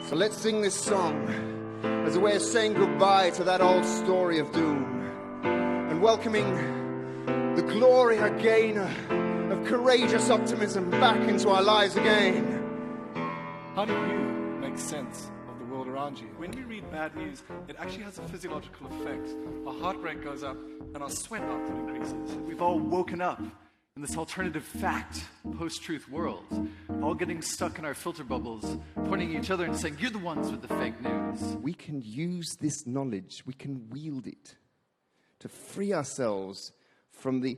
So let's sing this song as a way of saying goodbye to that old story of doom and welcoming the glory again of courageous optimism back into our lives again. How do you make sense of the world around you? When we read bad news, it actually has a physiological effect. Our heart rate goes up and our sweat output increases. We've all woken up in this alternative fact, post-truth world, all getting stuck in our filter bubbles, pointing at each other and saying, you're the ones with the fake news. We can use this knowledge, we can wield it to free ourselves from the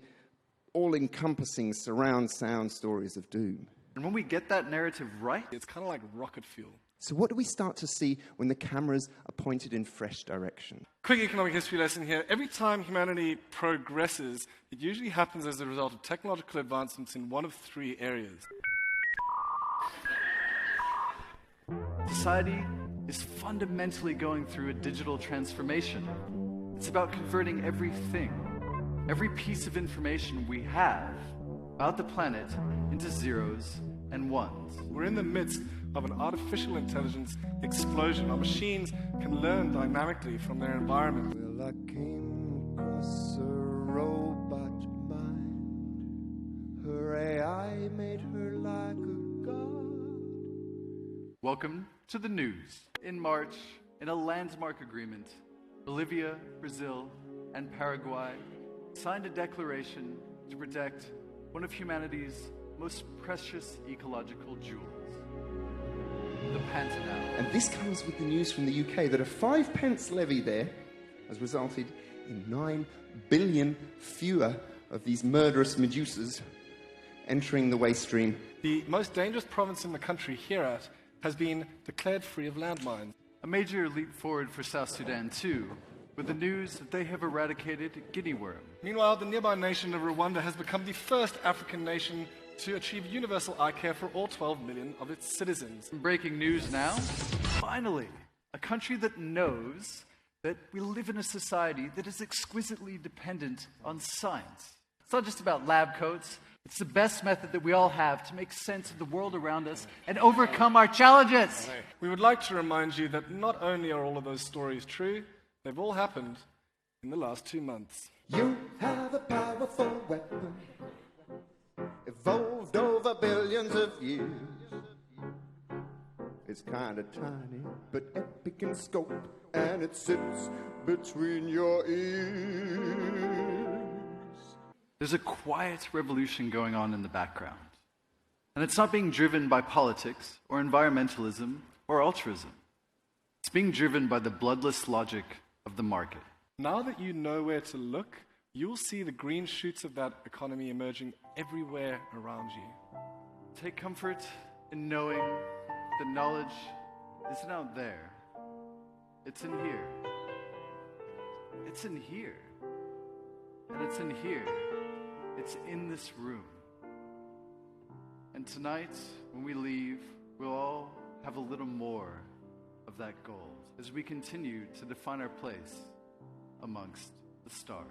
all-encompassing surround sound stories of doom. And when we get that narrative right, It's kind of like rocket fuel. So what do we start to see when the cameras are pointed in fresh direction? Quick economic history lesson here. Every time humanity progresses, it usually happens as a result of technological advancements in one of three areas. society is fundamentally going through a digital transformation. It's about converting everything, every piece of information we have about the planet into zeros and ones. We're in the midst of an artificial intelligence explosion. Our machines can learn dynamically from their environment. Well, I came across a robot mind. Her AI made her like a god. Welcome to the news. In March, in a landmark agreement, Bolivia, Brazil, and Paraguay signed a declaration to protect one of humanity's most precious ecological jewels, the Pantanal. And this comes with the news from the UK that a 5p levy there has resulted in 9 billion fewer of these murderous medusas entering the waste stream. The most dangerous province in the country, Herat, has been declared free of landmines. A major leap forward for South Sudan, too, with the news that they have eradicated guinea worm. Meanwhile, the nearby nation of Rwanda has become the first African nation to achieve universal eye care for all 12 million of its citizens. Breaking news now. Finally, a country that knows that we live in a society that is exquisitely dependent on science. It's not just about lab coats. It's the best method that we all have to make sense of the world around us and overcome our challenges. We would like to remind you that not only are all of those stories true, they've all happened in the last 2 months. You have a powerful weapon, evolved over billions of years. It's kind of tiny, but epic in scope, and it sits between your ears. There's a quiet revolution going on in the background. And it's not being driven by politics or environmentalism or altruism. It's being driven by the bloodless logic of the market. Now that you know where to look, you'll see the green shoots of that economy emerging everywhere around you. Take comfort in knowing that knowledge isn't out there. It's in here. It's in here. And it's in here. It's in this room. And tonight, when we leave, we'll all have a little more of that gold as we continue to define our place amongst the stars.